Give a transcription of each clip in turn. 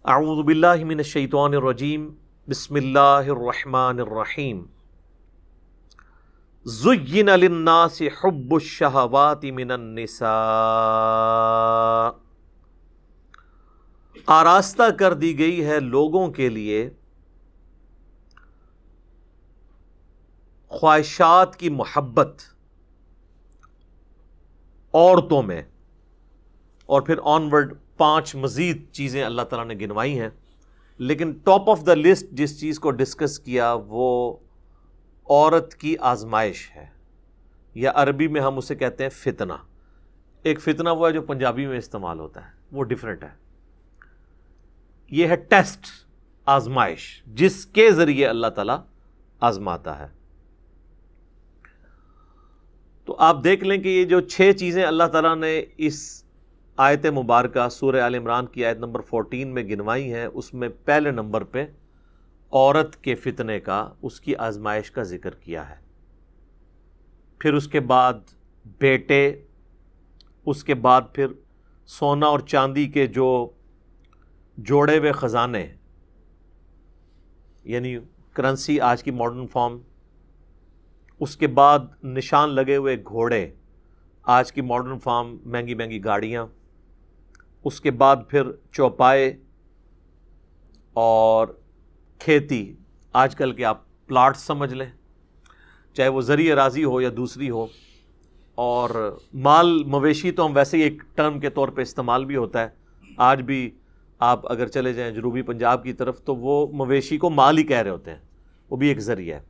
اعوذ باللہ من الشیطان الرجیم بسم اللہ الرحمن الرحیم زین للناس حب الشہوات من النساء، آراستہ کر دی گئی ہے لوگوں کے لیے خواہشات کی محبت عورتوں میں، اور پھر آنورڈ 5 مزید چیزیں اللہ تعالیٰ نے گنوائی ہیں، لیکن ٹاپ آف دا لسٹ جس چیز کو ڈسکس کیا وہ عورت کی آزمائش ہے، یا عربی میں ہم اسے کہتے ہیں فتنہ۔ ایک فتنہ وہ ہے جو پنجابی میں استعمال ہوتا ہے، وہ ڈیفرنٹ ہے۔ یہ ہے ٹیسٹ، آزمائش، جس کے ذریعے اللہ تعالیٰ آزماتا ہے۔ تو آپ دیکھ لیں کہ یہ جو 6 چیزیں اللہ تعالیٰ نے اس آیت مبارکہ سورہ آل عمران کی آیت نمبر 14 میں گنوائی ہیں، اس میں پہلے نمبر پہ عورت کے فتنے کا، اس کی آزمائش کا ذکر کیا ہے۔ پھر اس کے بعد بیٹے، اس کے بعد پھر سونا اور چاندی کے جو جوڑے ہوئے خزانے، یعنی کرنسی آج کی ماڈرن فارم، اس کے بعد نشان لگے ہوئے گھوڑے، آج کی ماڈرن فارم مہنگی مہنگی گاڑیاں، اس کے بعد پھر چوپائے اور کھیتی، آج کل کے آپ پلاٹ سمجھ لیں، چاہے وہ زرعی اراضی ہو یا دوسری ہو، اور مال مویشی تو ہم ویسے ہی ایک ٹرم کے طور پہ استعمال بھی ہوتا ہے۔ آج بھی آپ اگر چلے جائیں جنوبی پنجاب کی طرف تو وہ مویشی کو مال ہی کہہ رہے ہوتے ہیں، وہ بھی ایک ذریعہ ہے۔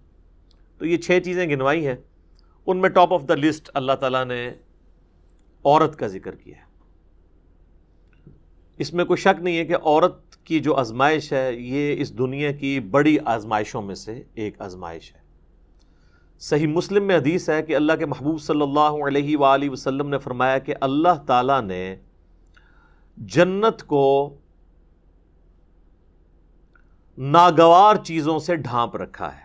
تو یہ 6 چیزیں گنوائی ہیں، ان میں ٹاپ آف دا لسٹ اللہ تعالیٰ نے عورت کا ذکر کیا ہے۔ اس میں کوئی شک نہیں ہے کہ عورت کی جو آزمائش ہے یہ اس دنیا کی بڑی آزمائشوں میں سے ایک آزمائش ہے۔ صحیح مسلم میں حدیث ہے کہ اللہ کے محبوب صلی اللہ علیہ وآلہ وسلم نے فرمایا کہ اللہ تعالیٰ نے جنت کو ناگوار چیزوں سے ڈھانپ رکھا ہے،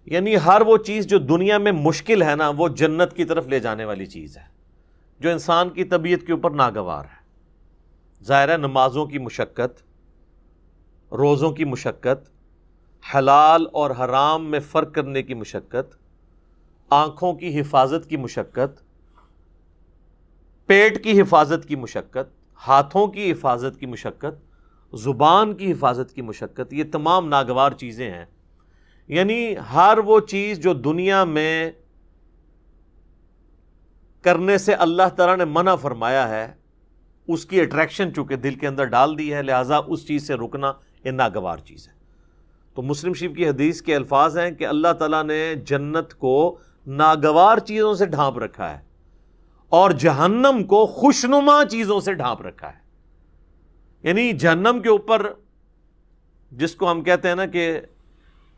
یعنی ہر وہ چیز جو دنیا میں مشکل ہے نا، وہ جنت کی طرف لے جانے والی چیز ہے، جو انسان کی طبیعت کے اوپر ناگوار ہے۔ ظاہر ہے نمازوں کی مشقت، روزوں کی مشقت، حلال اور حرام میں فرق کرنے کی مشقت، آنکھوں کی حفاظت کی مشقت، پیٹ کی حفاظت کی مشقت، ہاتھوں کی حفاظت کی مشقت، زبان کی حفاظت کی مشقت، یہ تمام ناگوار چیزیں ہیں۔ یعنی ہر وہ چیز جو دنیا میں کرنے سے اللہ تعالیٰ نے منع فرمایا ہے، اس کی اٹریکشن چونکہ دل کے اندر ڈال دی ہے، لہٰذا اس چیز سے رکنا یہ ناگوار چیز ہے۔ تو مسلم شریف کی حدیث کے الفاظ ہیں کہ اللہ تعالیٰ نے جنت کو ناگوار چیزوں سے ڈھانپ رکھا ہے اور جہنم کو خوشنما چیزوں سے ڈھانپ رکھا ہے۔ یعنی جہنم کے اوپر جس کو ہم کہتے ہیں نا کہ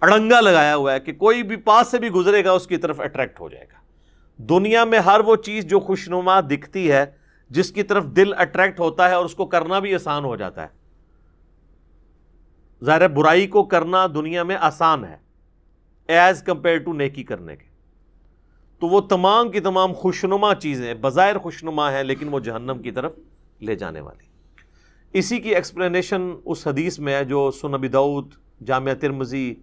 اڑنگا لگایا ہوا ہے کہ کوئی بھی پاس سے بھی گزرے گا اس کی طرف اٹریکٹ ہو جائے گا۔ دنیا میں ہر وہ چیز جو خوشنما دکھتی ہے، جس کی طرف دل اٹریکٹ ہوتا ہے اور اس کو کرنا بھی آسان ہو جاتا ہے، ظاہر برائی کو کرنا دنیا میں آسان ہے ایز کمپیئر ٹو نیکی کرنے کے، تو وہ تمام کی تمام خوشنما چیزیں بظاہر خوشنما ہیں لیکن وہ جہنم کی طرف لے جانے والی۔ اسی کی ایکسپلینیشن اس حدیث میں ہے جو سنن ابی داؤد، جامع ترمذی،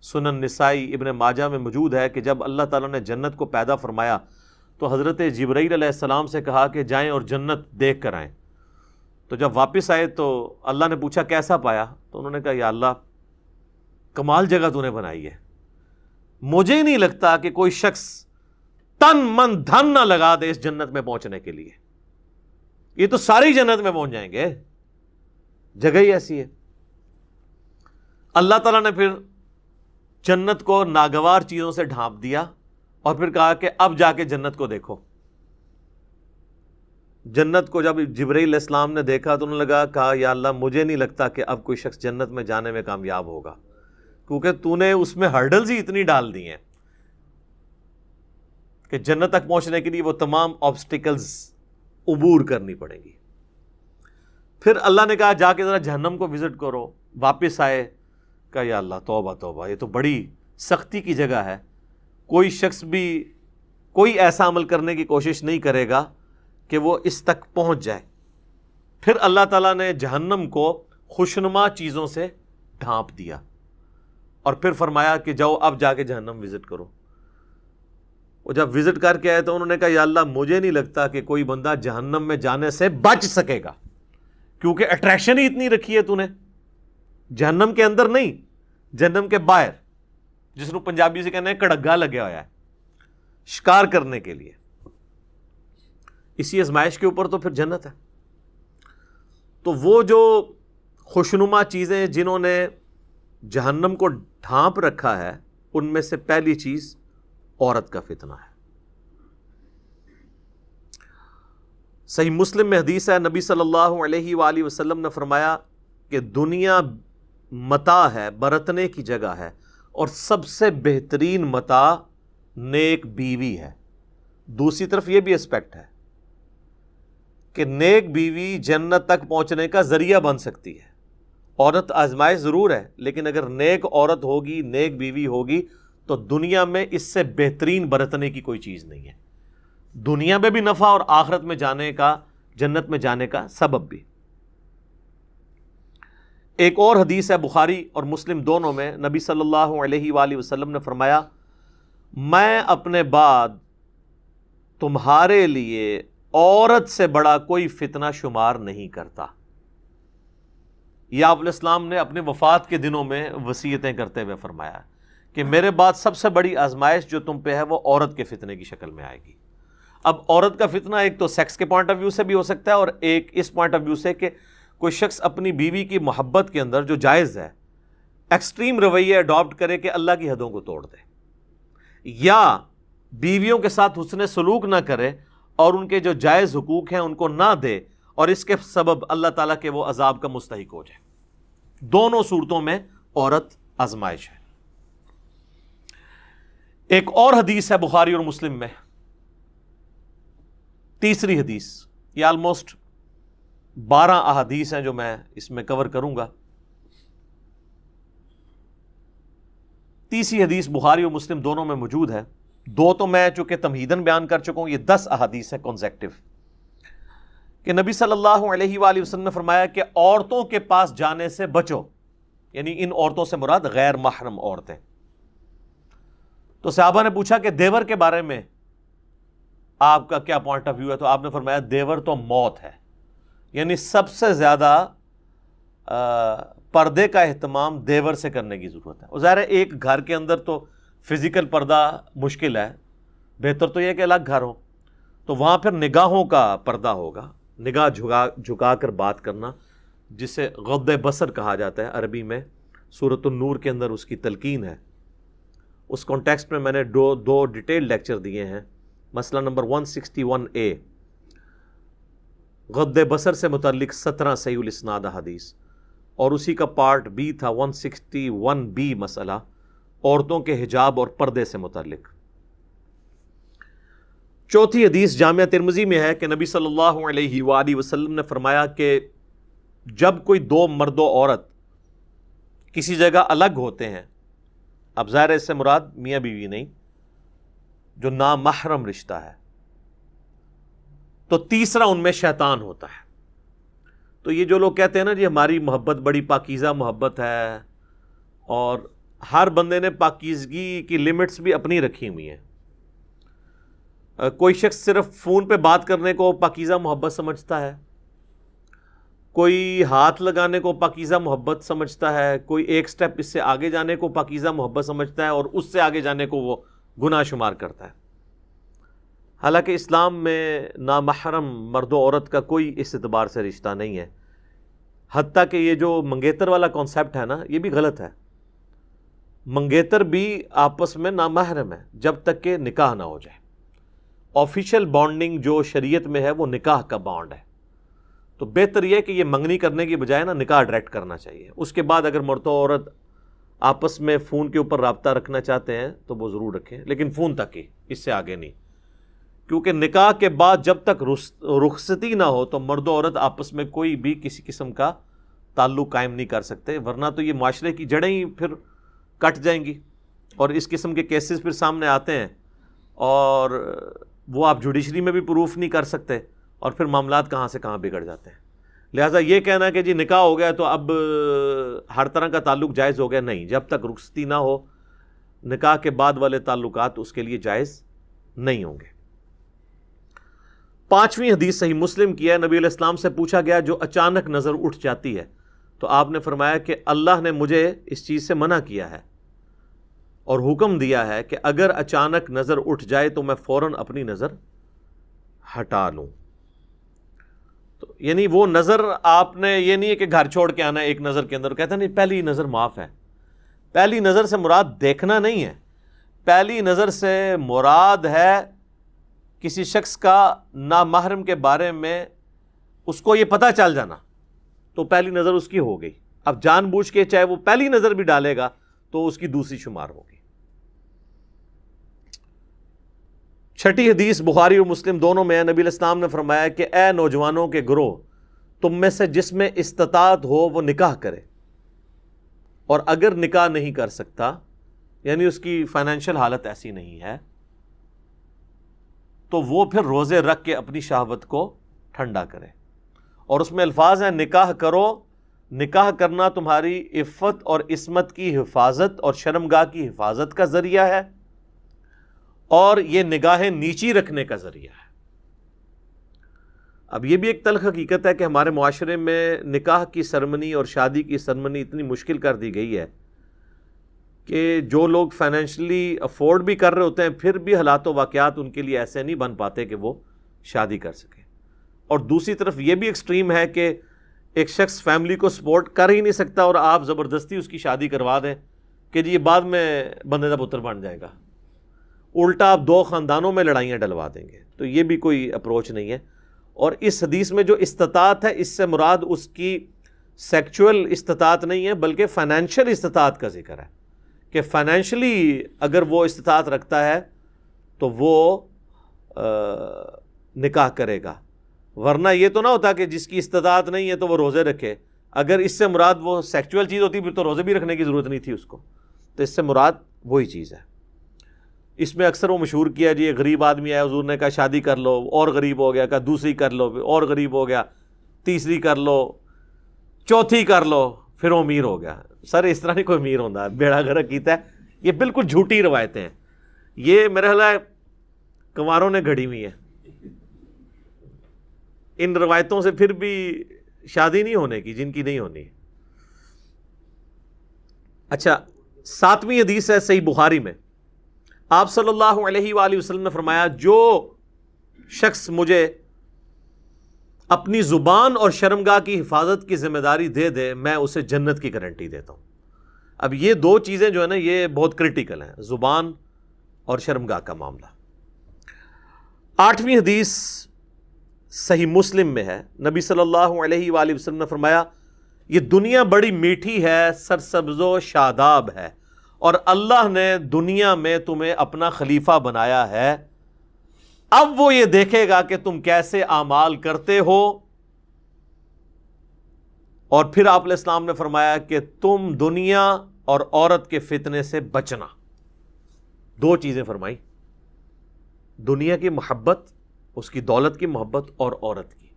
سنن نسائی، ابن ماجہ میں موجود ہے کہ جب اللہ تعالیٰ نے جنت کو پیدا فرمایا تو حضرت جبرائیل علیہ السلام سے کہا کہ جائیں اور جنت دیکھ کر آئیں۔ تو جب واپس آئے تو اللہ نے پوچھا کیسا پایا، تو انہوں نے کہا یا اللہ کمال جگہ تو نے بنائی ہے، مجھے نہیں لگتا کہ کوئی شخص تن من دھن نہ لگا دے اس جنت میں پہنچنے کے لیے، یہ تو ساری جنت میں پہنچ جائیں گے، جگہ ہی ایسی ہے۔ اللہ تعالیٰ نے پھر جنت کو ناگوار چیزوں سے ڈھانپ دیا اور پھر کہا کہ اب جا کے جنت کو دیکھو۔ جنت کو جب جبرائیل علیہ السلام نے دیکھا تو انہوں نے کہا یا اللہ مجھے نہیں لگتا کہ اب کوئی شخص جنت میں جانے میں کامیاب ہوگا، کیونکہ تو نے اس میں ہرڈلز ہی اتنی ڈال دی ہیں کہ جنت تک پہنچنے کے لیے وہ تمام آبسٹیکلز عبور کرنی پڑیں گی۔ پھر اللہ نے کہا جا کے ذرا جہنم کو وزٹ کرو۔ واپس آئے، کہا یا اللہ توبہ توبہ، یہ تو بڑی سختی کی جگہ ہے، کوئی شخص بھی کوئی ایسا عمل کرنے کی کوشش نہیں کرے گا کہ وہ اس تک پہنچ جائے۔ پھر اللہ تعالیٰ نے جہنم کو خوشنما چیزوں سے ڈھانپ دیا اور پھر فرمایا کہ جاؤ اب جا کے جہنم وزٹ کرو. وہ جب وزٹ کر کے آئے تو انہوں نے کہا یا اللہ مجھے نہیں لگتا کہ کوئی بندہ جہنم میں جانے سے بچ سکے گا، کیونکہ اٹریکشن ہی اتنی رکھی ہے تو نے. جہنم کے اندر نہیں، جہنم کے باہر، جس کو پنجابی سے کہنا ہے کڑگا لگیا ہوا ہے شکار کرنے کے لیے. اسی ازمائش کے اوپر تو پھر جنت ہے. تو وہ جو خوشنما چیزیں جنہوں نے جہنم کو ڈھانپ رکھا ہے، ان میں سے پہلی چیز عورت کا فتنہ ہے. صحیح مسلم میں حدیث ہے، نبی صلی اللہ علیہ وآلہ وسلم نے فرمایا کہ دنیا متاع ہے، برتنے کی جگہ ہے، اور سب سے بہترین متاع نیک بیوی ہے. دوسری طرف یہ بھی اسپیکٹ ہے کہ نیک بیوی جنت تک پہنچنے کا ذریعہ بن سکتی ہے. عورت آزمائش ضرور ہے، لیکن اگر نیک عورت ہوگی، نیک بیوی ہوگی، تو دنیا میں اس سے بہترین برتنے کی کوئی چیز نہیں ہے. دنیا میں بھی نفع اور آخرت میں جانے کا، جنت میں جانے کا سبب بھی. ایک اور حدیث ہے بخاری اور مسلم دونوں میں، نبی صلی اللہ علیہ وآلہ وسلم نے فرمایا میں اپنے بعد تمہارے لیے عورت سے بڑا کوئی فتنہ شمار نہیں کرتا. یہ آپ علیہ السلام نے اپنے وفات کے دنوں میں وصیتیں کرتے ہوئے فرمایا کہ میرے بعد سب سے بڑی آزمائش جو تم پہ ہے وہ عورت کے فتنے کی شکل میں آئے گی. اب عورت کا فتنہ ایک تو سیکس کے پوائنٹ آف ویو سے بھی ہو سکتا ہے، اور ایک اس پوائنٹ آف ویو سے کہ کوئی شخص اپنی بیوی کی محبت کے اندر جو جائز ہے ایکسٹریم رویہ اڈاپٹ کرے کہ اللہ کی حدوں کو توڑ دے، یا بیویوں کے ساتھ حسن سلوک نہ کرے اور ان کے جو جائز حقوق ہیں ان کو نہ دے، اور اس کے سبب اللہ تعالیٰ کے وہ عذاب کا مستحق ہو جائے. دونوں صورتوں میں عورت آزمائش ہے. ایک اور حدیث ہے بخاری اور مسلم میں، تیسری حدیث. یہ آلموسٹ 12 احادیث ہیں جو میں اس میں کور کروں گا. تیسری حدیث بخاری اور مسلم دونوں میں موجود ہے. دو تو میں چونکہ تمہیدن بیان کر چکا ہوں، یہ 10 احادیث ہیں کنزیکٹیو، کہ نبی صلی اللہ علیہ وآلہ وسلم نے فرمایا کہ عورتوں کے پاس جانے سے بچو، یعنی ان عورتوں سے مراد غیر محرم عورتیں. تو صحابہ نے پوچھا کہ دیور کے بارے میں آپ کا کیا پوائنٹ آف ویو ہے؟ تو آپ نے فرمایا دیور تو موت ہے، یعنی سب سے زیادہ پردے کا اہتمام دیور سے کرنے کی ضرورت ہے. اور ظاہر ہے ایک گھر کے اندر تو فزیکل پردہ مشکل ہے، بہتر تو یہ کہ الگ گھر ہو، تو وہاں پھر نگاہوں کا پردہ ہوگا، نگاہ جھکا کر بات کرنا، جسے غض بصر کہا جاتا ہے عربی میں. سورۃ النور کے اندر اس کی تلقین ہے. اس کانٹیکسٹ میں نے دو ڈیٹیل لیکچر دیے ہیں. مسئلہ نمبر 161A غض بصر سے متعلق 17 صحیح الاسناد حدیث، اور اسی کا پارٹ B تھا 161B مسئلہ عورتوں کے حجاب اور پردے سے متعلق. چوتھی حدیث جامعہ ترمذی میں ہے کہ نبی صلی اللہ علیہ وآلہ وسلم نے فرمایا کہ جب کوئی دو مرد و عورت کسی جگہ الگ ہوتے ہیں، اب ظاہر ہے اس سے مراد میاں بیوی نہیں، جو نامحرم رشتہ ہے، تو تیسرا ان میں شیطان ہوتا ہے. تو یہ جو لوگ کہتے ہیں نا جی ہماری محبت بڑی پاکیزہ محبت ہے، اور ہر بندے نے پاکیزگی کی لمٹس بھی اپنی رکھی ہوئی ہیں. کوئی شخص صرف فون پہ بات کرنے کو پاکیزہ محبت سمجھتا ہے، کوئی ہاتھ لگانے کو پاکیزہ محبت سمجھتا ہے، کوئی ایک سٹیپ اس سے آگے جانے کو پاکیزہ محبت سمجھتا ہے، اور اس سے آگے جانے کو وہ گناہ شمار کرتا ہے. حالانکہ اسلام میں نامحرم مرد و عورت کا کوئی اس اعتبار سے رشتہ نہیں ہے. حتیٰ کہ یہ جو منگیتر والا کانسیپٹ ہے نا، یہ بھی غلط ہے. منگیتر بھی آپس میں نامحرم ہے جب تک کہ نکاح نہ ہو جائے. آفیشیل بانڈنگ جو شریعت میں ہے وہ نکاح کا بانڈ ہے. تو بہتر یہ کہ یہ منگنی کرنے کی بجائے نا نکاح ڈائریکٹ کرنا چاہیے. اس کے بعد اگر مرد و عورت آپس میں فون کے اوپر رابطہ رکھنا چاہتے ہیں تو وہ ضرور رکھیں، لیکن فون تک ہی، اس سے آگے نہیں. کیونکہ نکاح کے بعد جب تک رخصتی نہ ہو تو مرد و عورت آپس میں کوئی بھی کسی قسم کا تعلق قائم نہیں کر سکتے، ورنہ تو یہ معاشرے کی جڑیں ہی پھر کٹ جائیں گی. اور اس قسم کے کیسز پھر سامنے آتے ہیں اور وہ آپ جوڈیشری میں بھی پروف نہیں کر سکتے، اور پھر معاملات کہاں سے کہاں بگڑ جاتے ہیں. لہٰذا یہ کہنا کہ جی نکاح ہو گیا تو اب ہر طرح کا تعلق جائز ہو گیا، نہیں، جب تک رخصتی نہ ہو نکاح کے بعد والے تعلقات اس کے لیے جائز نہیں ہوں گے۔ 5ویں حدیث صحیح مسلم کی ہے، نبی علیہ السلام سے پوچھا گیا جو اچانک نظر اٹھ جاتی ہے، تو آپ نے فرمایا کہ اللہ نے مجھے اس چیز سے منع کیا ہے اور حکم دیا ہے کہ اگر اچانک نظر اٹھ جائے تو میں فوراً اپنی نظر ہٹا لوں۔ تو یعنی وہ نظر آپ نے یہ نہیں ہے کہ گھر چھوڑ کے آنا ہے ایک نظر کے اندر، کہتا نہیں پہلی نظر معاف ہے۔ پہلی نظر سے مراد دیکھنا نہیں ہے، پہلی نظر سے مراد ہے کسی شخص کا نامحرم کے بارے میں اس کو یہ پتہ چل جانا، تو پہلی نظر اس کی ہو گئی۔ اب جان بوجھ کے چاہے وہ پہلی نظر بھی ڈالے گا تو اس کی دوسری شمار ہوگی۔ 6ٹھی حدیث بخاری اور مسلم دونوں میں ہے، نبی علیہ السلام نے فرمایا کہ اے نوجوانوں کے گروہ، تم میں سے جس میں استطاعت ہو وہ نکاح کرے، اور اگر نکاح نہیں کر سکتا یعنی اس کی فائنینشیل حالت ایسی نہیں ہے تو وہ پھر روزے رکھ کے اپنی شہوت کو ٹھنڈا کرے۔ اور اس میں الفاظ ہیں نکاح کرو، نکاح کرنا تمہاری عفت اور عصمت کی حفاظت اور شرمگاہ کی حفاظت کا ذریعہ ہے، اور یہ نگاہیں نیچی رکھنے کا ذریعہ ہے۔ اب یہ بھی ایک تلخ حقیقت ہے کہ ہمارے معاشرے میں نکاح کی سرمنی اور شادی کی سرمنی اتنی مشکل کر دی گئی ہے کہ جو لوگ فائنینشلی افورڈ بھی کر رہے ہوتے ہیں پھر بھی حالات و واقعات ان کے لیے ایسے نہیں بن پاتے کہ وہ شادی کر سکیں۔ اور دوسری طرف یہ بھی ایکسٹریم ہے کہ ایک شخص فیملی کو سپورٹ کر ہی نہیں سکتا اور آپ زبردستی اس کی شادی کروا دیں کہ جی یہ بعد میں بندے کا پتر بن جائے گا، الٹا آپ 2 خاندانوں میں لڑائیاں ڈلوا دیں گے۔ تو یہ بھی کوئی اپروچ نہیں ہے۔ اور اس حدیث میں جو استطاعت ہے اس سے مراد اس کی سیکچول استطاعت نہیں ہے بلکہ فائنینشیل استطاعت کا ذکر ہے کہ فائنینشلی اگر وہ استطاعت رکھتا ہے تو وہ نکاح کرے گا، ورنہ یہ تو نہ ہوتا کہ جس کی استطاعت نہیں ہے تو وہ روزے رکھے۔ اگر اس سے مراد وہ سیکچول چیز ہوتی پھر تو روزے بھی رکھنے کی ضرورت نہیں تھی اس کو، تو اس سے مراد وہی چیز ہے۔ اس میں اکثر وہ مشہور کیا جی ایک غریب آدمی آیا، حضور نے کہا شادی کر لو، اور غریب ہو گیا، کہا دوسری کر لو، اور غریب ہو گیا، تیسری کر لو، چوتھی کر لو، پھر وہ امیر ہو گیا۔ سر اس طرح نہیں کوئی امیر ہوتا، بیڑا غرق کیتا ہے۔ یہ بالکل جھوٹی روایتیں ہیں، یہ میرا خیال ہے کنواروں نے گھڑی ہوئی ہیں۔ ان روایتوں سے پھر بھی شادی نہیں ہونے کی جن کی نہیں ہونی۔ اچھا، 7ویں حدیث ہے صحیح بخاری میں، آپ صلی اللہ علیہ وآلہ وسلم نے فرمایا جو شخص مجھے اپنی زبان اور شرمگاہ کی حفاظت کی ذمہ داری دے دے میں اسے جنت کی گارنٹی دیتا ہوں۔ اب یہ 2 چیزیں جو ہے نا یہ بہت کرٹیکل ہیں، زبان اور شرمگاہ کا معاملہ۔ 8ویں حدیث صحیح مسلم میں ہے، نبی صلی اللہ علیہ وآلہ وسلم نے فرمایا یہ دنیا بڑی میٹھی ہے، سرسبز و شاداب ہے، اور اللہ نے دنیا میں تمہیں اپنا خلیفہ بنایا ہے، اب وہ یہ دیکھے گا کہ تم کیسے اعمال کرتے ہو۔ اور پھر آپ علیہ السلام نے فرمایا کہ تم دنیا اور عورت کے فتنے سے بچنا۔ 2 چیزیں فرمائی، دنیا کی محبت، اس کی دولت کی محبت، اور عورت کی۔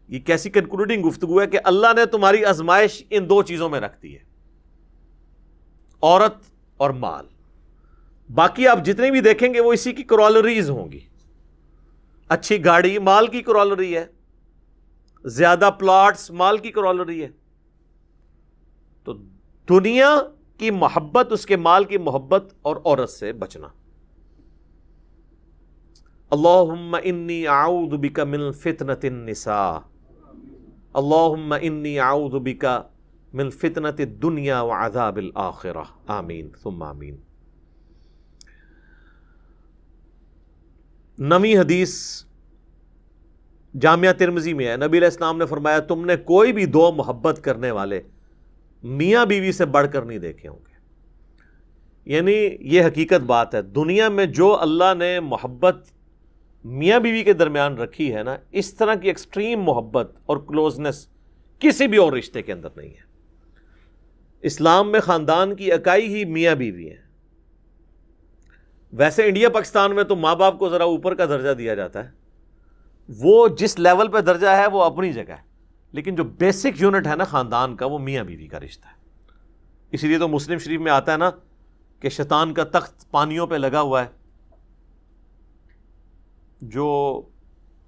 یہ کیسی کنکلوڈنگ گفتگو ہے کہ اللہ نے تمہاری آزمائش ان 2 چیزوں میں رکھ دی ہے، عورت اور مال۔ باقی آپ جتنے بھی دیکھیں گے وہ اسی کی کرالریز ہوں گی۔ اچھی گاڑی مال کی کرالری ہے، زیادہ پلاٹس مال کی کرالری ہے۔ تو دنیا کی محبت، اس کے مال کی محبت اور عورت سے بچنا۔ اللہم انی اعوذ بک من فتنۃ النساء، اللہم انی اعوذ بک من فتنۃ الدنیا وعذاب الآخرہ، آمین ثم آمین۔ 9ویں حدیث جامعہ ترمذی میں ہے، نبی علیہ السلام نے فرمایا تم نے کوئی بھی 2 محبت کرنے والے میاں بیوی سے بڑھ کر نہیں دیکھے ہوں گے۔ یعنی یہ حقیقت بات ہے، دنیا میں جو اللہ نے محبت میاں بیوی کے درمیان رکھی ہے نا، اس طرح کی ایکسٹریم محبت اور کلوزنس کسی بھی اور رشتے کے اندر نہیں ہے۔ اسلام میں خاندان کی اکائی ہی میاں بیوی ہیں۔ ویسے انڈیا پاکستان میں تو ماں باپ کو ذرا اوپر کا درجہ دیا جاتا ہے، وہ جس لیول پہ درجہ ہے وہ اپنی جگہ ہے، لیکن جو بیسک یونٹ ہے نا خاندان کا، وہ میاں بیوی کا رشتہ ہے. اسی لیے تو مسلم شریف میں آتا ہے نا کہ شیطان کا تخت پانیوں پہ لگا ہوا ہے. جو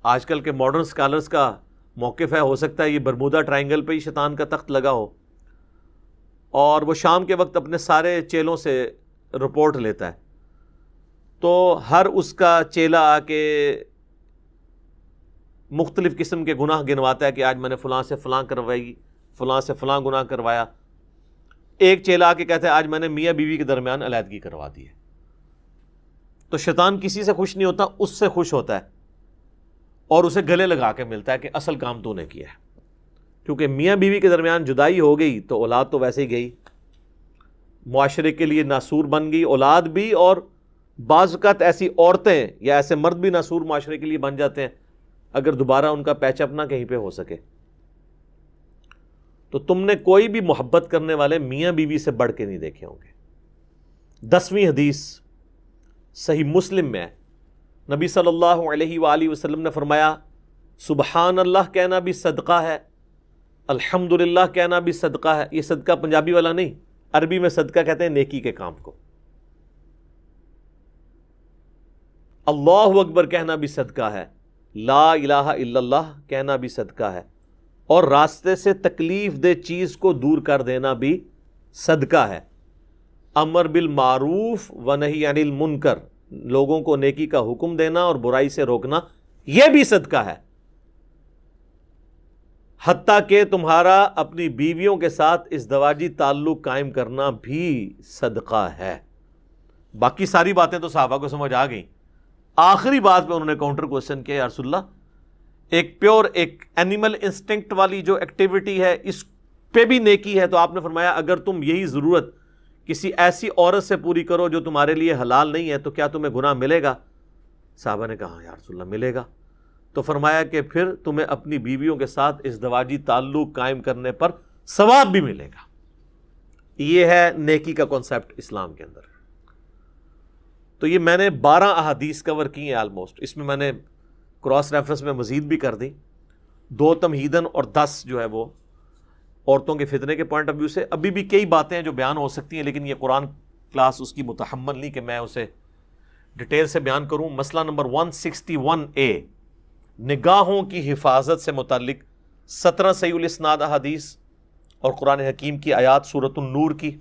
آج کل کے ماڈرن اسکالرس کا موقف ہے، ہو سکتا ہے یہ برمودا ٹرائنگل پہ ہی شیطان کا تخت لگا ہو، اور وہ شام کے وقت اپنے سارے چیلوں سے رپورٹ لیتا ہے. تو ہر اس کا چیلا آ کے مختلف قسم کے گناہ گنواتا ہے کہ آج میں نے فلاں سے فلاں کروائی، فلاں سے فلاں گناہ کروایا. ایک چیلا آ کے کہتا ہے آج میں نے میاں بیوی کے درمیان علیحدگی کروا دی ہے. تو شیطان کسی سے خوش نہیں ہوتا، اس سے خوش ہوتا ہے اور اسے گلے لگا کے ملتا ہے کہ اصل کام تو نے کیا ہے. کیونکہ میاں بیوی کے درمیان جدائی ہو گئی تو اولاد تو ویسے ہی گئی، معاشرے کے لیے ناسور بن گئی اولاد بھی، اور بعض اوقات ایسی عورتیں یا ایسے مرد بھی ناسور معاشرے کے لیے بن جاتے ہیں اگر دوبارہ ان کا پیچ اپ نہ کہیں پہ ہو سکے. تو تم نے کوئی بھی محبت کرنے والے میاں بیوی سے بڑھ کے نہیں دیکھے ہوں گے. 10ویں حدیث صحیح مسلم میں ہے، نبی صلی اللہ علیہ وآلہ وسلم نے فرمایا سبحان اللہ کہنا بھی صدقہ ہے، الحمدللہ کہنا بھی صدقہ ہے. یہ صدقہ پنجابی والا نہیں، عربی میں صدقہ کہتے ہیں نیکی کے کام کو. اللہ اکبر کہنا بھی صدقہ ہے، لا الہ الا اللہ کہنا بھی صدقہ ہے، اور راستے سے تکلیف دہ چیز کو دور کر دینا بھی صدقہ ہے. امر بالمعروف و نہی عن المنکر، لوگوں کو نیکی کا حکم دینا اور برائی سے روکنا، یہ بھی صدقہ ہے. حتیٰ کہ تمہارا اپنی بیویوں کے ساتھ ازدواجی تعلق قائم کرنا بھی صدقہ ہے. باقی ساری باتیں تو صحابہ کو سمجھ آ گئیں. آخری بات پہ انہوں نے کاؤنٹر کوسچن کیا، یا رسول اللہ ایک پیور ایک اینیمل انسٹنکٹ والی جو ایکٹیویٹی ہے اس پہ بھی نیکی ہے. تو آپ نے فرمایا اگر تم یہی ضرورت کسی ایسی عورت سے پوری کرو جو تمہارے لیے حلال نہیں ہے تو کیا تمہیں گناہ ملے گا؟ صحابہ نے کہا یا رسول اللہ ملے گا. تو فرمایا کہ پھر تمہیں اپنی بیویوں کے ساتھ ازدواجی تعلق قائم کرنے پر ثواب بھی ملے گا. یہ ہے نیکی کا کانسیپٹ اسلام کے اندر. تو یہ میں نے 12 احادیث کور کی ہیں آلموسٹ. اس میں نے کراس ریفرنس میں مزید بھی کر دی، 2 تمہیدن اور 10 جو ہے وہ عورتوں کے فتنے کے پوائنٹ آف ویو سے. ابھی بھی کئی باتیں ہیں جو بیان ہو سکتی ہیں، لیکن یہ قرآن کلاس اس کی متحمل نہیں کہ میں اسے ڈیٹیل سے بیان کروں. مسئلہ نمبر 161A، نگاہوں کی حفاظت سے متعلق 17 صحیح الاسناد احادیث اور قرآن حکیم کی آیات سورۃ النور کی،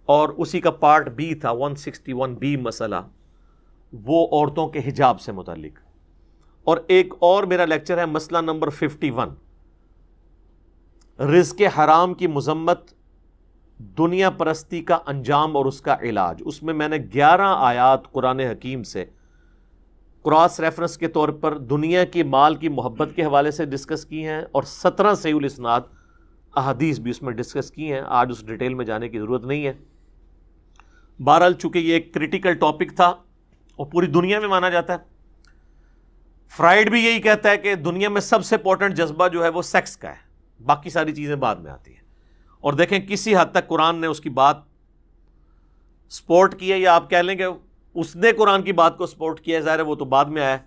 اور اسی کا پارٹ B تھا 161B مسئلہ، وہ عورتوں کے حجاب سے متعلق. اور ایک اور میرا لیکچر ہے مسئلہ نمبر 51، رزق حرام کی مذمت، دنیا پرستی کا انجام اور اس کا علاج. اس میں نے 11 آیات قرآن حکیم سے کراس ریفرنس کے طور پر دنیا کی مال کی محبت کے حوالے سے ڈسکس کی ہیں، اور 17 صحیح الاسناد احادیث بھی اس میں ڈسکس کی ہیں. آج اس ڈیٹیل میں جانے کی ضرورت نہیں ہے. بہرحال چونکہ یہ ایک کریٹیکل ٹاپک تھا اور پوری دنیا میں مانا جاتا ہے. فرائیڈ بھی یہی کہتا ہے کہ دنیا میں سب سے امپورٹنٹ جذبہ جو ہے وہ سیکس کا ہے، باقی ساری چیزیں بعد میں آتی ہیں. اور دیکھیں کسی حد تک قرآن نے اس کی بات سپورٹ کی ہے، یا آپ کہہ لیں کہ اس نے قرآن کی بات کو سپورٹ کیا ہے، ظاہر ہے وہ تو بعد میں آیا ہے.